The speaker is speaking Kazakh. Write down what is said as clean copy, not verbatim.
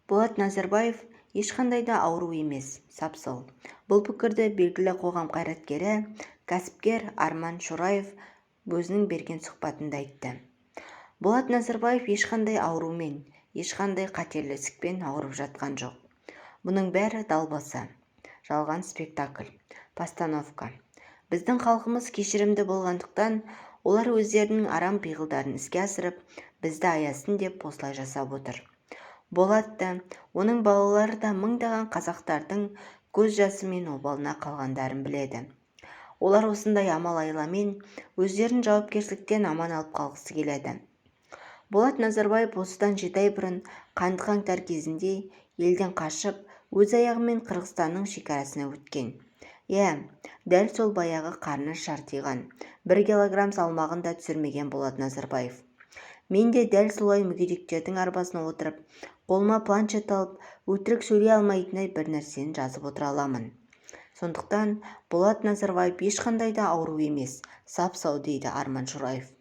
Болат Назарбаев ешқандай да ауру емес, сап-сау. Бұл пікірді белгілі қоғам қайраткері, кәсіпкер Арман Шораев өзінің берген сұхбатында айтты. Болат Назарбаев ешқандай аурумен, ешқандай қатерлі ісікпен ауырып жатқан жоқ. Бұның бәрі далбаса, жалған спектакль, постановка. Біздің халқымыз кешірімді болғандықтан, олар өздерінің арам пиғылдарын іске асырып, бізді аясын деп осылай жасап отыр. Болат та, оның балалары да мыңдаған қазақтардың көз жасы мен обалына қалғандарын біледі. Олар осындай амал-айламен өздерін жауапкершіліктен аман алып қалғысы келеді. Болат Назарбаев осыдан 7 ай бұрын қанды қаңтар кезінде елден қашып, өз аяғымен Қырғызстанның шекарасына өткен. Дәл сол баяғы қарны шартиған, 1 килограмм салмағын да түсірмеген Болат Назарбаев. Мен де дәл солай мүгедектердің арбасына отырып, қолыма планшет алып, өтірік сөйлей алмайтындай бір нәрсені жазып отыра аламын. Сондықтан Болат Назарбаев ешқандай да ауру емес, сап-сау дейді Арман Шораев.